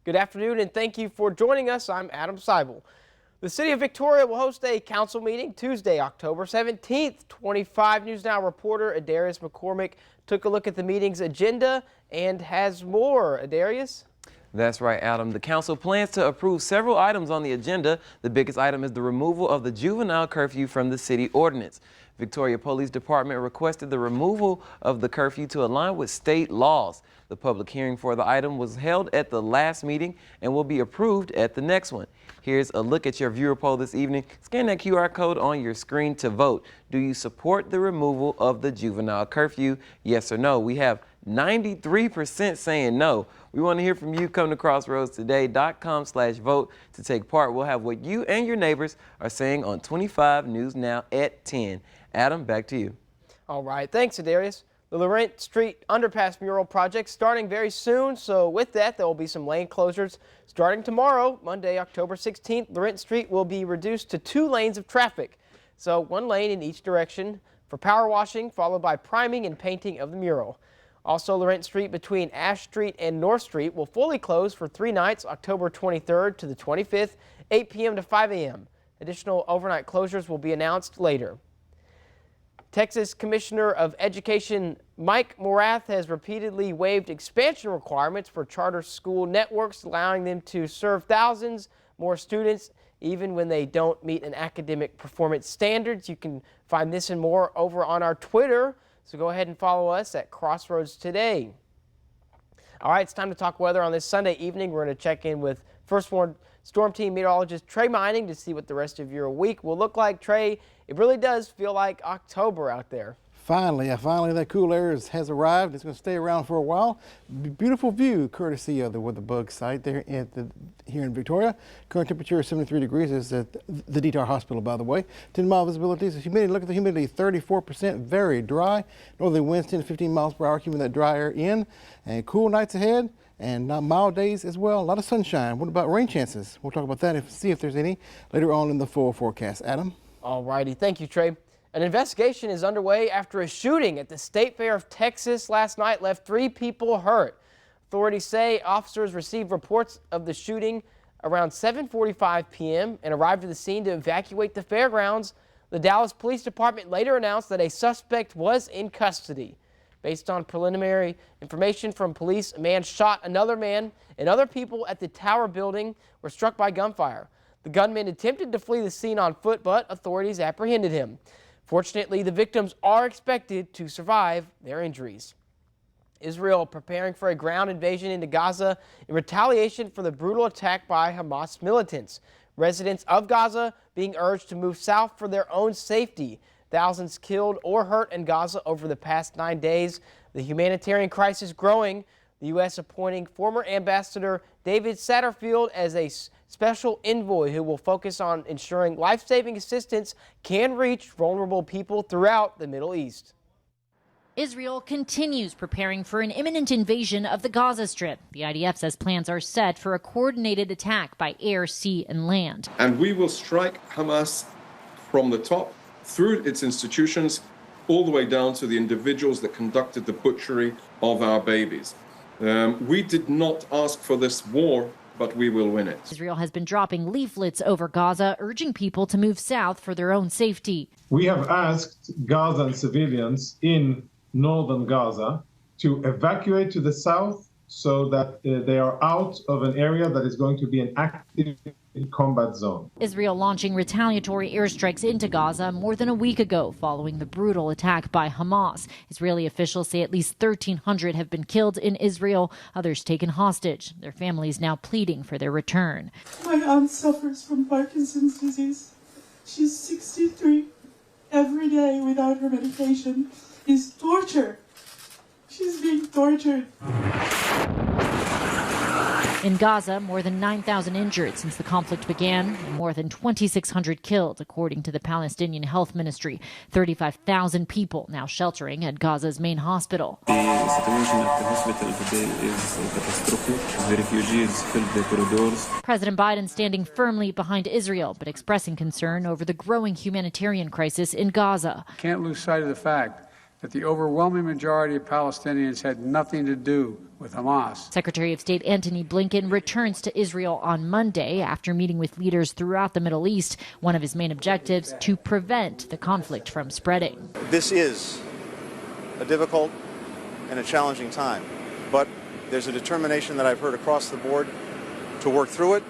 Good afternoon and thank you for joining us. I'm Adam Seibel. The City of Victoria will host a council meeting Tuesday, October 17th. 25 News Now reporter Adarius McCormick took a look at the meeting's agenda and has more. Adarius? That's right, Adam. The council plans to approve several items on the agenda. The biggest item is the removal of the juvenile curfew from the city ordinance. Victoria Police Department requested the removal of the curfew to align with state laws. The public hearing for the item was held at the last meeting and will be approved at the next one. Here's a look at your viewer poll this evening. Scan that QR code on your screen to vote. Do you support the removal of the juvenile curfew? Yes or no? We have 93% saying no. We want to hear from you. Come to crossroadstoday.com/vote to take part. We'll have what you and your neighbors are saying on 25 News Now at 10. Adam, back to you. All right. Thanks, Adarius. The Laurent Street Underpass mural project starting very soon. So with that, there will be some lane closures starting tomorrow, Monday, October 16th. Laurent Street will be reduced to 2 lanes of traffic. So 1 lane in each direction for power washing, followed by priming and painting of the mural. Also, Laurent Street between Ash Street and North Street will fully close for 3 nights, October 23rd to the 25th, 8 p.m. to 5 a.m. Additional overnight closures will be announced later. Texas Commissioner of Education Mike Morath has repeatedly waived expansion requirements for charter school networks, allowing them to serve thousands more students even when they don't meet an academic performance standards. You can find this and more over on our Twitter, so go ahead and follow us at Crossroads Today. All right, it's time to talk weather on this Sunday evening. We're going to check in with First Warn Storm Team meteorologist Trey Mining to see what the rest of your week will look like. Trey, it really does feel like October out there. Finally that cool air has arrived. It's going to stay around for a while. Beautiful view, courtesy of the Weather Bug site there here in Victoria. Current temperature is 73 degrees. It's at the DeTar Hospital, by the way. 10-mile visibility. So humidity, look at the humidity, 34%, very dry. Northerly winds 10 to 15 miles per hour, keeping that dry air in. And cool nights ahead and mild days as well. A lot of sunshine. What about rain chances? We'll talk about that see if there's any later on in the full forecast. Adam? All righty. Thank you, Trey. An investigation is underway after a shooting at the State Fair of Texas last night left 3 people hurt. Authorities say officers received reports of the shooting around 7:45 p.m. and arrived to the scene to evacuate the fairgrounds. The Dallas Police Department later announced that a suspect was in custody. Based on preliminary information from police, a man shot another man, and other people at the Tower building were struck by gunfire. The gunman attempted to flee the scene on foot, but authorities apprehended him. Fortunately, the victims are expected to survive their injuries. Israel preparing for a ground invasion into Gaza in retaliation for the brutal attack by Hamas militants. Residents of Gaza being urged to move south for their own safety. Thousands killed or hurt in Gaza over the past 9 days. The humanitarian crisis growing. The U.S. appointing former Ambassador David Satterfield as a special envoy who will focus on ensuring life-saving assistance can reach vulnerable people throughout the Middle East. Israel continues preparing for an imminent invasion of the Gaza Strip. The IDF says plans are set for a coordinated attack by air, sea, and land. And we will strike Hamas from the top, through its institutions, all the way down to the individuals that conducted the butchery of our babies. We did not ask for this war, but we will win it. Israel has been dropping leaflets over Gaza, urging people to move south for their own safety. We have asked Gazan civilians in northern Gaza to evacuate to the south so that they are out of an area that is going to be an active combat zone. Israel launching retaliatory airstrikes into Gaza more than a week ago following the brutal attack by Hamas. Israeli officials say at least 1,300 have been killed in Israel, others taken hostage. Their families now pleading for their return. My aunt suffers from Parkinson's disease. She's 63. Every day without her medication is torture. She's being tortured. In Gaza, more than 9,000 injured since the conflict began, and more than 2,600 killed, according to the Palestinian Health Ministry. 35,000 people now sheltering at Gaza's main hospital. The situation at the hospital today is catastrophic. The refugees filled the corridors. President Biden standing firmly behind Israel, but expressing concern over the growing humanitarian crisis in Gaza. Can't lose sight of the fact that the overwhelming majority of Palestinians had nothing to do with Hamas. Secretary of State Antony Blinken returns to Israel on Monday after meeting with leaders throughout the Middle East. One of his main objectives, to prevent the conflict from spreading. This is a difficult and a challenging time, but there's a determination that I've heard across the board to work through it,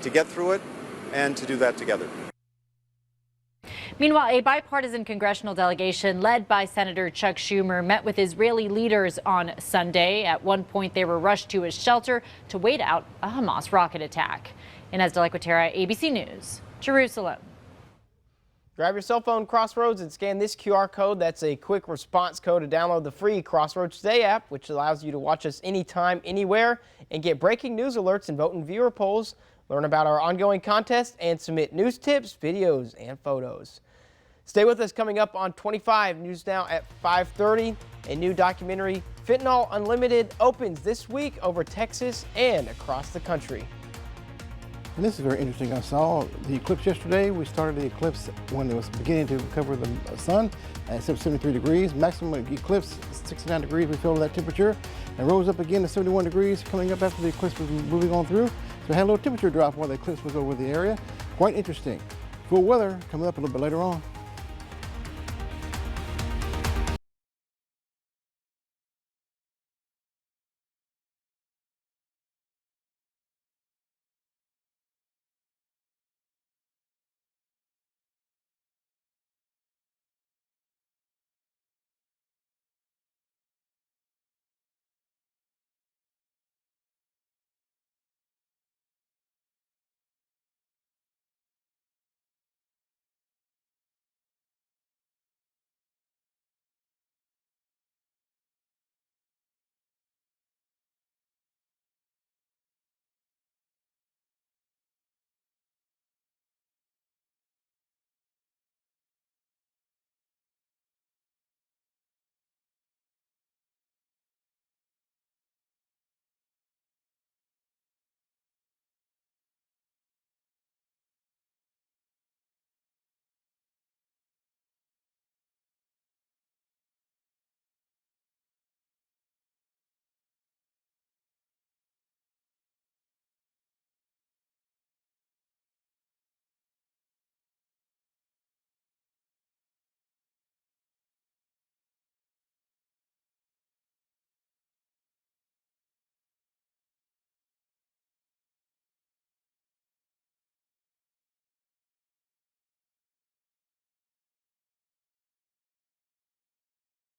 to get through it, and to do that together. Meanwhile, a bipartisan congressional delegation led by Senator Chuck Schumer met with Israeli leaders on Sunday. At one point, they were rushed to his shelter to wait out a Hamas rocket attack. Inez de la Cuetara, ABC News, Jerusalem. Grab your cell phone, Crossroads, and scan this QR code. That's a quick response code to download the free Crossroads Today app, which allows you to watch us anytime, anywhere, and get breaking news alerts and vote in viewer polls, learn about our ongoing contest, and submit news tips, videos, and photos. Stay with us. Coming up on 25 News Now at 5:30. A new documentary, Fentanyl Unlimited, opens this week over Texas and across the country. And this is very interesting. I saw the eclipse yesterday. We started the eclipse when it was beginning to cover the sun at 73 degrees. Maximum eclipse 69 degrees. We fell to that temperature and rose up again to 71 degrees coming up after the eclipse was moving on through. So we had a little temperature drop while the eclipse was over the area. Quite interesting. Cool weather coming up a little bit later on.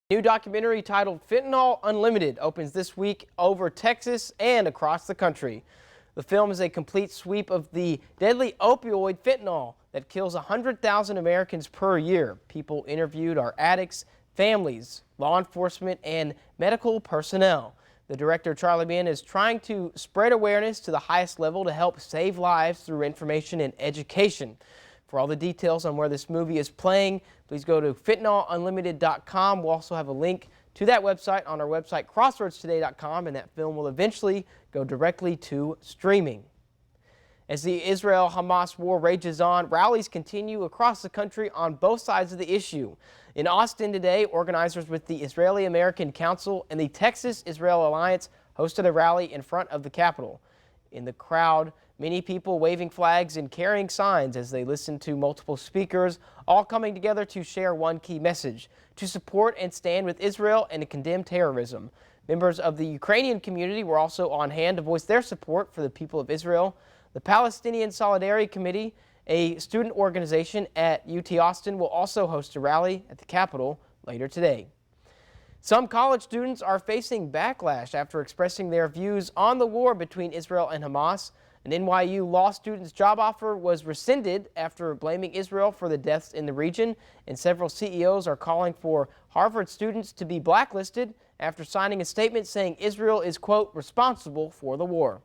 New documentary titled Fentanyl Unlimited opens this week over Texas and across the country. The film is a complete sweep of the deadly opioid fentanyl that kills 100,000 Americans per year. People interviewed are addicts, families, law enforcement, and medical personnel. The director, Charlie Bien, is trying to spread awareness to the highest level to help save lives through information and education. For all the details on where this movie is playing, please go to fentanylunlimited.com. We'll also have a link to that website on our website, crossroadstoday.com, and that film will eventually go directly to streaming. As the Israel-Hamas war rages on, rallies continue across the country on both sides of the issue. In Austin today, organizers with the Israeli-American Council and the Texas-Israel Alliance hosted a rally in front of the Capitol. In the crowd, many people waving flags and carrying signs as they listened to multiple speakers, all coming together to share one key message: to support and stand with Israel and to condemn terrorism. Members of the Ukrainian community were also on hand to voice their support for the people of Israel. The Palestinian Solidarity Committee, a student organization at UT Austin, will also host a rally at the Capitol later today. Some college students are facing backlash after expressing their views on the war between Israel and Hamas. An NYU law student's job offer was rescinded after blaming Israel for the deaths in the region, and several CEOs are calling for Harvard students to be blacklisted after signing a statement saying Israel is, quote, responsible for the war.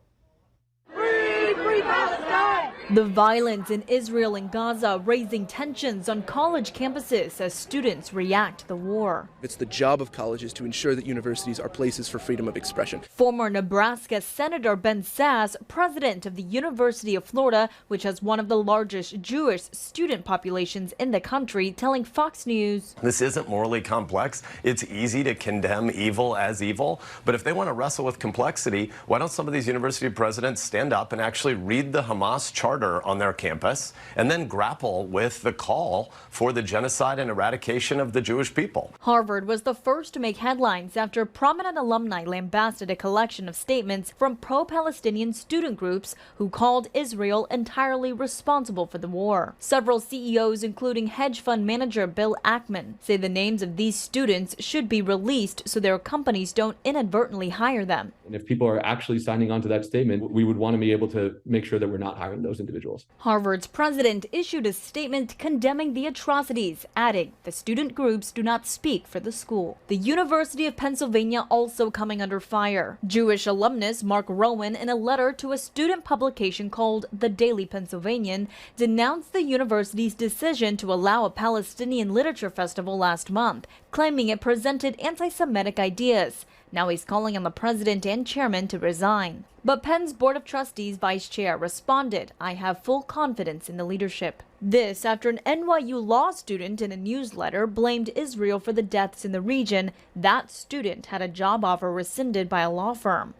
Free Palestine! The violence in Israel and Gaza raising tensions on college campuses as students react to the war. It's the job of colleges to ensure that universities are places for freedom of expression. Former Nebraska Senator Ben Sasse, president of the University of Florida, which has one of the largest Jewish student populations in the country, telling Fox News, "This isn't morally complex. It's easy to condemn evil as evil. But if they want to wrestle with complexity, why don't some of these university presidents stand up and actually read the Hamas charter on their campus and then grapple with the call for the genocide and eradication of the Jewish people?" Harvard was the first to make headlines after prominent alumni lambasted a collection of statements from pro-Palestinian student groups who called Israel entirely responsible for the war. Several CEOs, including hedge fund manager Bill Ackman, say the names of these students should be released so their companies don't inadvertently hire them. And if people are actually signing on to that statement, we would want to be able to make sure that we're not hiring those individuals. Harvard's president issued a statement condemning the atrocities, adding the student groups do not speak for the school. The University of Pennsylvania also coming under fire. Jewish alumnus Mark Rowan, in a letter to a student publication called The Daily Pennsylvanian, denounced the university's decision to allow a Palestinian literature festival last month, claiming it presented anti-Semitic ideas. Now he's calling on the president and chairman to resign. But Penn's Board of Trustees vice chair responded, "I have full confidence in the leadership." This after an NYU law student in a newsletter blamed Israel for the deaths in the region. That student had a job offer rescinded by a law firm.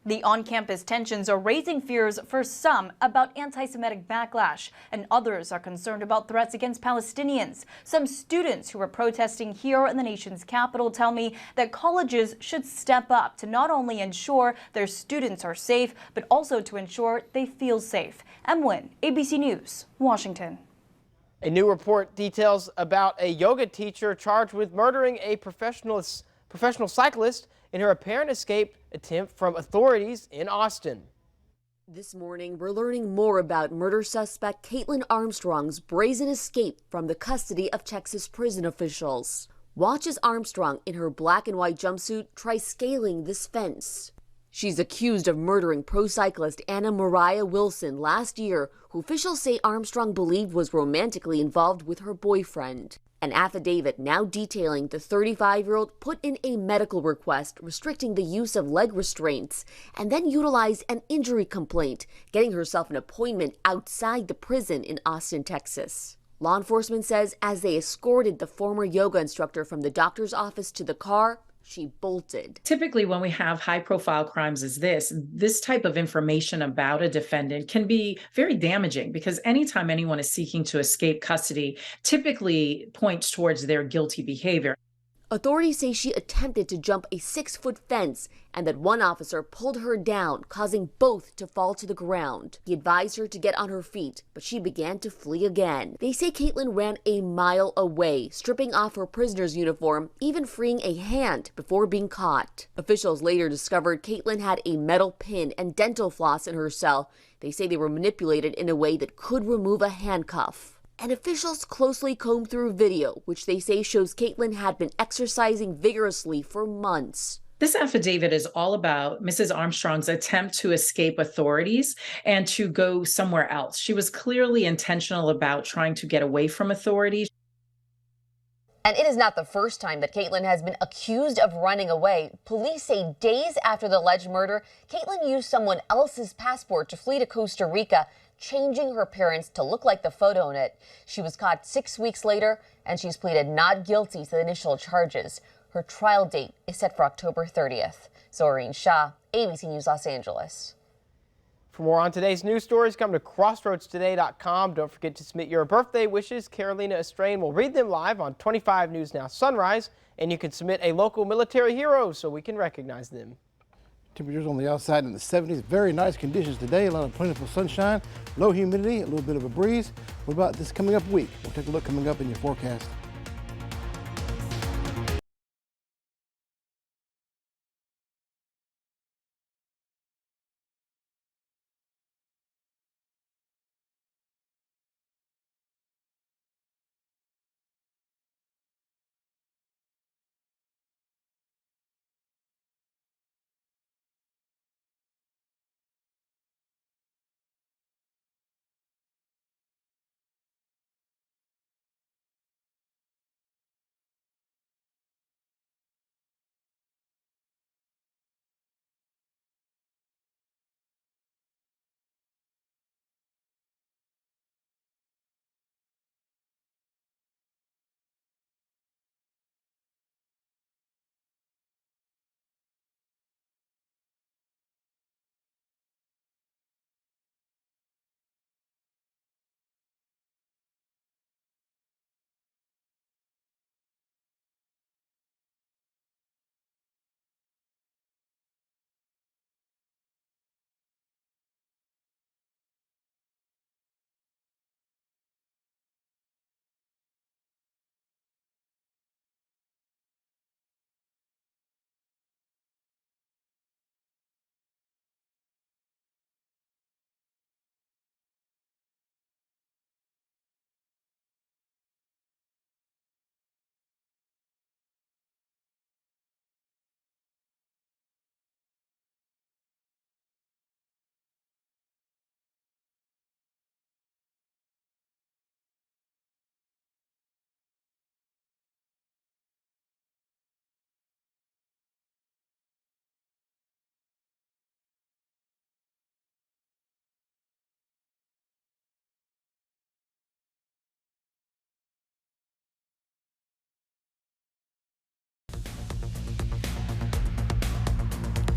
The on-campus tensions are raising fears for some about anti-Semitic backlash, and others are concerned about threats against Palestinians. Some students who are protesting here in the nation's capital tell me that colleges should step up to not only ensure their students are safe, but also to ensure they feel safe. Em Nguyen, ABC News, Washington. A new report details about a yoga teacher charged with murdering a professional cyclist in her apparent escape attempt from authorities in Austin. This morning, we're learning more about murder suspect Caitlin Armstrong's brazen escape from the custody of Texas prison officials. Watch as Armstrong, in her black and white jumpsuit, tries scaling this fence. She's accused of murdering pro cyclist Anna Mariah Wilson last year, who officials say Armstrong believed was romantically involved with her boyfriend. An affidavit now detailing the 35-year-old put in a medical request restricting the use of leg restraints and then utilized an injury complaint, getting herself an appointment outside the prison in Austin, Texas. Law enforcement says as they escorted the former yoga instructor from the doctor's office to the car, she bolted. Typically, when we have high-profile crimes as this type of information about a defendant can be very damaging because anytime anyone is seeking to escape custody, typically points towards their guilty behavior. Authorities say she attempted to jump a 6-foot fence and that one officer pulled her down, causing both to fall to the ground. He advised her to get on her feet, but she began to flee again. They say Caitlin ran a mile away, stripping off her prisoner's uniform, even freeing a hand before being caught. Officials later discovered Caitlin had a metal pin and dental floss in her cell. They say they were manipulated in a way that could remove a handcuff. And officials closely combed through video, which they say shows Caitlin had been exercising vigorously for months. This affidavit is all about Mrs. Armstrong's attempt to escape authorities and to go somewhere else. She was clearly intentional about trying to get away from authorities. And it is not the first time that Caitlin has been accused of running away. Police say days after the alleged murder, Caitlin used someone else's passport to flee to Costa Rica, changing her appearance to look like the photo in it. She was caught 6 weeks later, and she's pleaded not guilty to the initial charges. Her trial date is set for October 30th. Zoreen Shah, ABC News, Los Angeles. For more on today's news stories, come to crossroadstoday.com. Don't forget to submit your birthday wishes. Carolina Estrain will read them live on 25 News Now Sunrise, and you can submit a local military hero so we can recognize them. Temperatures on the outside in the 70s. Very nice conditions today. A lot of plentiful sunshine, low humidity, a little bit of a breeze. What about this coming up week? We'll take a look coming up in your forecast.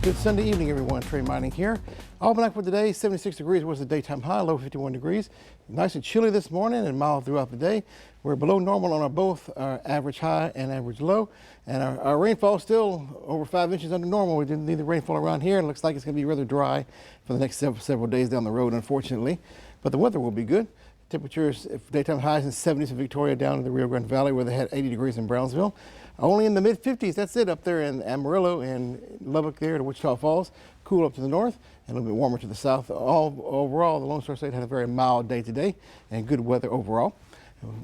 Good Sunday evening, everyone. Trey Mining here. Almanac for today, 76 degrees was the daytime high, low 51 degrees. Nice and chilly this morning and mild throughout the day. We're below normal on both our average high and average low. And our rainfall still over 5 inches under normal. We didn't need the rainfall around here. It looks like it's going to be rather dry for the next several days down the road, unfortunately. But the weather will be good. Temperatures, daytime highs in 70s in Victoria, down in the Rio Grande Valley where they had 80 degrees in Brownsville. Only in the mid-50s, that's it, up there in Amarillo and Lubbock there to Wichita Falls. Cool up to the north and a little bit warmer to the south. Overall, the Lone Star State had a very mild day today and good weather overall.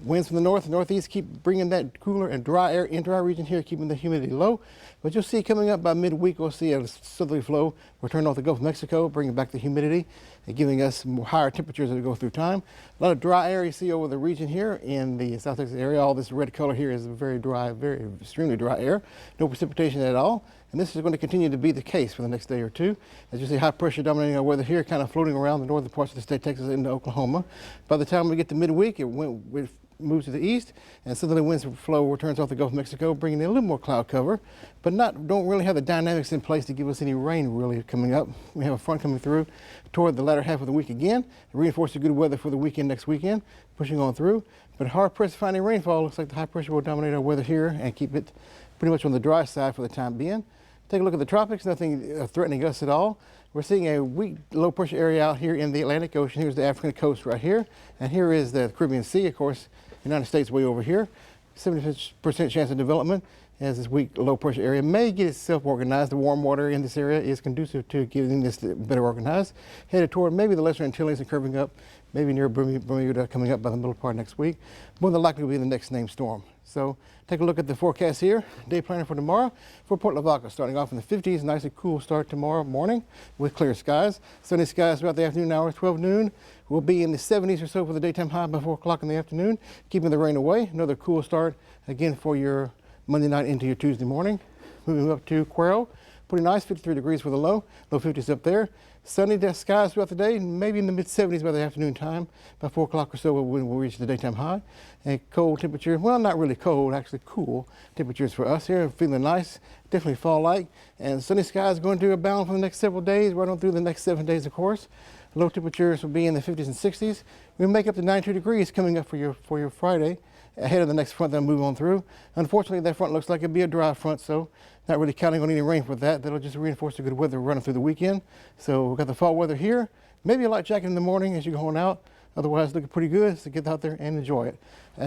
Winds from the north and northeast keep bringing that cooler and dry air into our region here, keeping the humidity low. But you'll see coming up by midweek, we'll see a southerly flow return off the Gulf of Mexico, bringing back the humidity and giving us more higher temperatures as we go through time. A lot of dry air you see over the region here in the South Texas area. All this red color here is very dry, very extremely dry air. No precipitation at all. And this is going to continue to be the case for the next day or two. As you see, high pressure dominating our weather here, kind of floating around the northern parts of the state of Texas into Oklahoma. By the time we get to midweek, it moves to the east, and southerly winds flow returns off the Gulf of Mexico, bringing in a little more cloud cover, but don't really have the dynamics in place to give us any rain really coming up. We have a front coming through toward the latter half of the week again, to reinforce the good weather for the weekend next weekend, pushing on through. But hard pressed finding rainfall. Looks like the high pressure will dominate our weather here and keep it pretty much on the dry side for the time being. Take a look at the tropics, nothing threatening us at all. We're seeing a weak low pressure area out here in the Atlantic Ocean. Here's the African coast right here, and here is the Caribbean Sea, of course. United States way over here. 70% chance of development as this weak low pressure area may get itself organized. The warm water in this area is conducive to getting this better organized. Headed toward maybe the Lesser Antilles and curving up, maybe near Bermuda coming up by the middle part next week. More than likely will be the next named storm. So take a look at the forecast here. Day planner for tomorrow for Port Lavaca, starting off in the 50s. Nice and cool start tomorrow morning with clear skies. Sunny skies throughout the afternoon hours, 12 noon. We'll be in the 70s or so for the daytime high by 4 o'clock in the afternoon, keeping the rain away. Another cool start again for your Monday night into your Tuesday morning. Moving up to Cuero, pretty nice, 53 degrees for the low 50s up there. Sunny skies throughout the day, maybe in the mid-70s by the afternoon time. By 4 o'clock or so, we'll reach the daytime high. And cold temperature, well, not really cold, actually cool temperatures for us here. Feeling nice, definitely fall-like. And sunny skies going to abound for the next several days, right on through the next 7 days, of course. Low temperatures will be in the 50s and 60s. We'll make up to 92 degrees coming up for your Friday, ahead of the next front that'll move on through. Unfortunately, that front looks like it'll be a dry front, so not really counting on any rain for that. That'll just reinforce the good weather running through the weekend. So we've got the fall weather here. Maybe a light jacket in the morning as you're going out. Otherwise, looking pretty good, so get out there and enjoy it.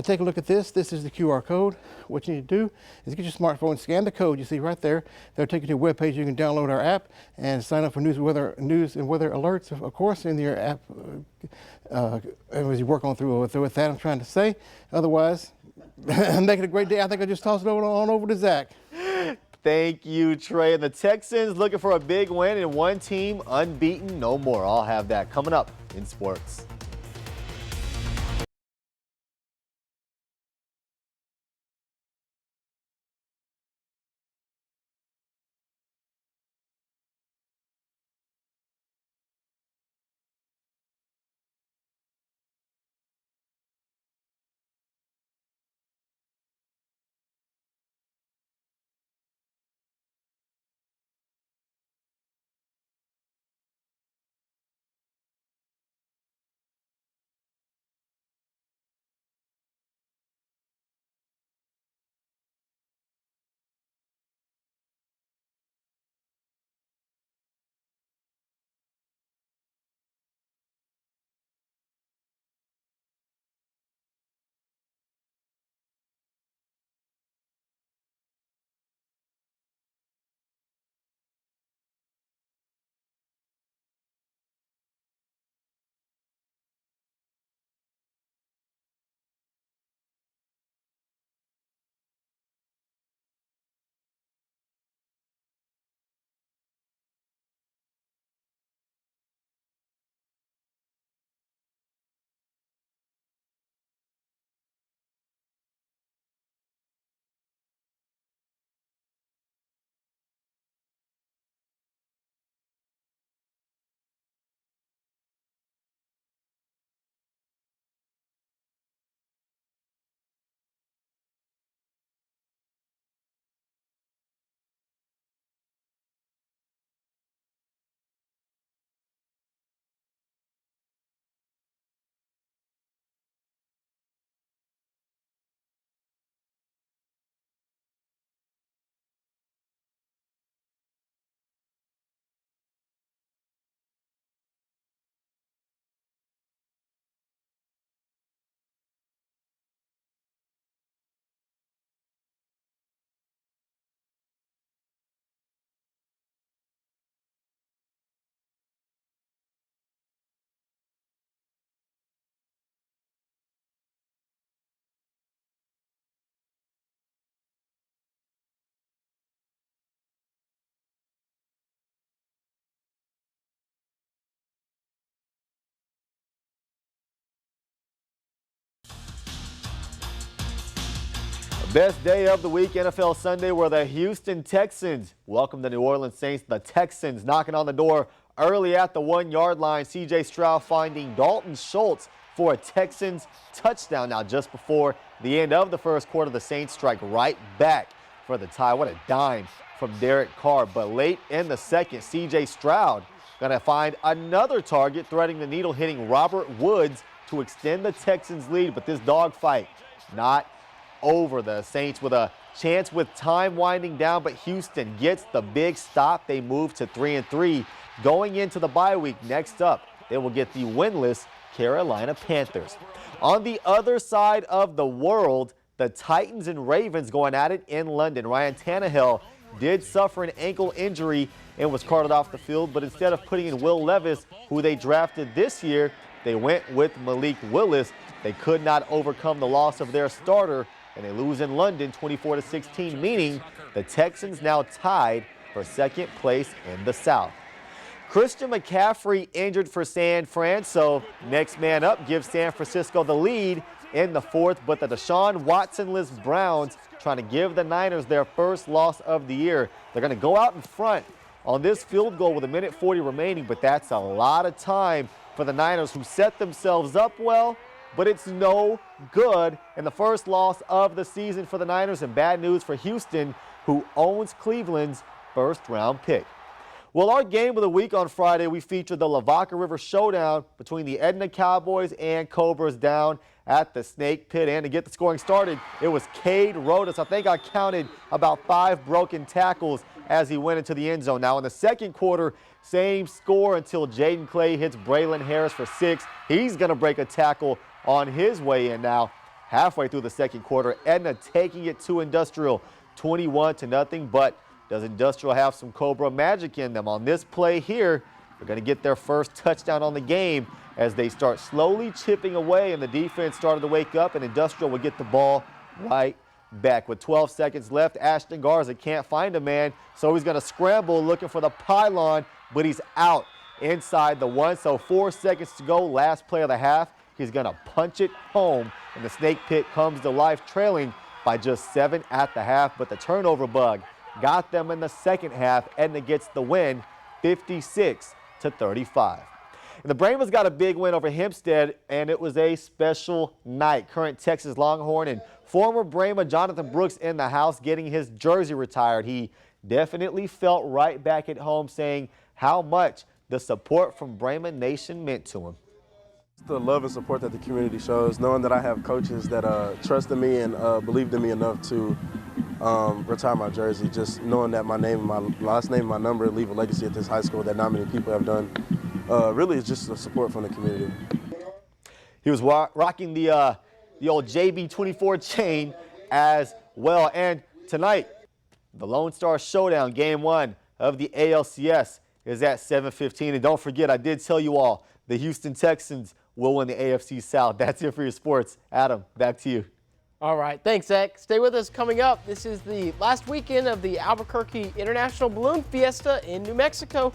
Take a look at this. This is the QR code. What you need to do is get your smartphone, scan the code you see right there. They'll take you to a web page. You can download our app and sign up for news and weather alerts, of course, in your app as you work on through with that, I'm trying to say. Otherwise, make it a great day. I think I just tossed it on over to Zach. Thank you, Trey. And the Texans looking for a big win, and one team unbeaten no more. I'll have that coming up in sports. Best day of the week, NFL Sunday, where the Houston Texans welcome the New Orleans Saints. The Texans knocking on the door early at the 1-yard line. C.J. Stroud finding Dalton Schultz for a Texans touchdown. Now, just before the end of the first quarter, the Saints strike right back for the tie. What a dime from Derek Carr. But late in the second, C.J. Stroud going to find another target, threading the needle, hitting Robert Woods to extend the Texans' lead. But this dogfight not over. The Saints with a chance with time winding down, but Houston gets the big stop. They move to 3-3 going into the bye week. Next up, they will get the winless Carolina Panthers. On the other side of the world, the Titans and Ravens going at it in London. Ryan Tannehill did suffer an ankle injury and was carted off the field, but instead of putting in Will Levis, who they drafted this year, they went with Malik Willis. They could not overcome the loss of their starter, and they lose in London 24-16, meaning the Texans now tied for second place in the South. Christian McCaffrey injured for San Fran, so next man up gives San Francisco the lead in the fourth, but the Deshaun Watson-less Browns trying to give the Niners their first loss of the year. They're going to go out in front on this field goal with 1:40 remaining, but that's a lot of time for the Niners, who set themselves up well, but it's no good, and the first loss of the season for the Niners, and bad news for Houston, who owns Cleveland's first-round pick. Well, our game of the week on Friday, we featured the Lavaca River Showdown between the Edna Cowboys and Cobras down at the Snake Pit. And to get the scoring started, it was Cade Rodas. I think I counted about 5 broken tackles as he went into the end zone. Now, in the second quarter, same score until Jaden Clay hits Braylon Harris for 6. He's going to break a tackle on his way in now. Halfway through the second quarter, Edna taking it to Industrial 21-0, but does Industrial have some Cobra magic in them? On this play here, they're going to get their first touchdown on the game as they start slowly chipping away, and the defense started to wake up, and Industrial will get the ball right back. With 12 seconds left, Ashton Garza can't find a man, so he's going to scramble looking for the pylon, but he's out inside the 1, so 4 seconds to go, last play of the half. He's going to punch it home, and the Snake Pit comes to life, trailing by just 7 at the half, but the turnover bug got them in the second half. Edna gets the win, 56-35. And the Brahmas got a big win over Hempstead, and it was a special night. Current Texas Longhorn and former Brahma Jonathan Brooks in the house getting his jersey retired. He definitely felt right back at home, saying how much the support from Brahma Nation meant to him. The love and support that the community shows, knowing that I have coaches that trust in me and believed in me enough to retire my jersey, just knowing that my name, my last name, my number, leave a legacy at this high school that not many people have done, really is just the support from the community. He was rocking the old JB24 chain as well. And tonight, the Lone Star Showdown, Game 1 of the ALCS is at 7:15. And don't forget, I did tell you all, the Houston Texans will win the AFC South. That's it for your sports. Adam, back to you. All right. Thanks, Zach. Stay with us. Coming up, this is the last weekend of the Albuquerque International Balloon Fiesta in New Mexico.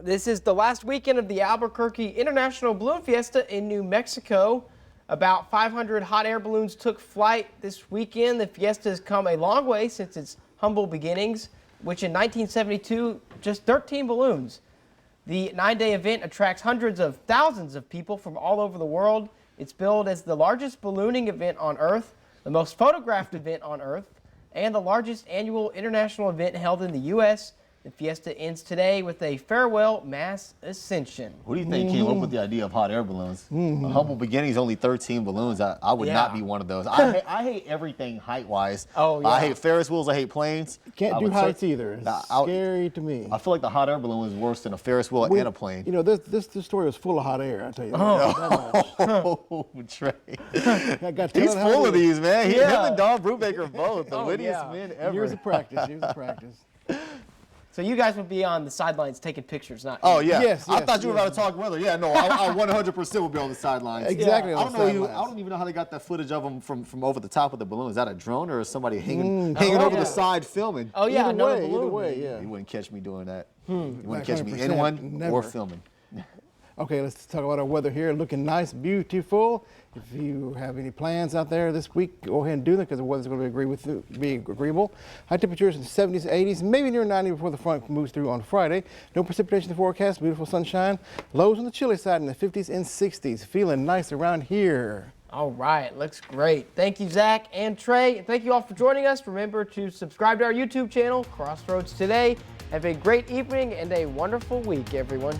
This is the last weekend of the Albuquerque International Balloon Fiesta in New Mexico. About 500 hot air balloons took flight this weekend. The fiesta has come a long way since its humble beginnings, which in 1972, just 13 balloons. The 9-day event attracts hundreds of thousands of people from all over the world. It's billed as the largest ballooning event on Earth, the most photographed event on Earth, and the largest annual international event held in the U.S. The fiesta ends today with a farewell mass ascension. Who do you think came up with the idea of hot air balloons? Humble beginnings, only 13 balloons. I would not be one of those. I hate everything height-wise. Oh, yeah. I hate Ferris wheels. I hate planes. Can't do heights either. It's scary to me. I feel like the hot air balloon is worse than a Ferris wheel and a plane. You know, this story was full of hot air, I tell you. Oh, Trey. He's full of these, man. Him and Don Brubaker both. The wittiest men ever. Years of practice. Years of practice. So you guys would be on the sidelines taking pictures, not Oh, yeah. Yes, I thought you were about to talk weather. Yeah, no, I 100% would be on the sidelines. Exactly. I don't even know how they got that footage of them from over the top of the balloon. Is that a drone or is somebody hanging over the side filming? Oh, yeah, another Either balloon. way, yeah. You wouldn't catch me doing that. You wouldn't catch me in one or filming. Okay, let's talk about our weather here. Looking nice, beautiful. If you have any plans out there this week, go ahead and do them because the weather's going to be agreeable. High temperatures in the 70s, 80s, maybe near 90 before the front moves through on Friday. No precipitation in the forecast, beautiful sunshine. Lows on the chilly side in the 50s and 60s. Feeling nice around here. All right, looks great. Thank you, Zach and Trey. And thank you all for joining us. Remember to subscribe to our YouTube channel, Crossroads Today. Have a great evening and a wonderful week, everyone.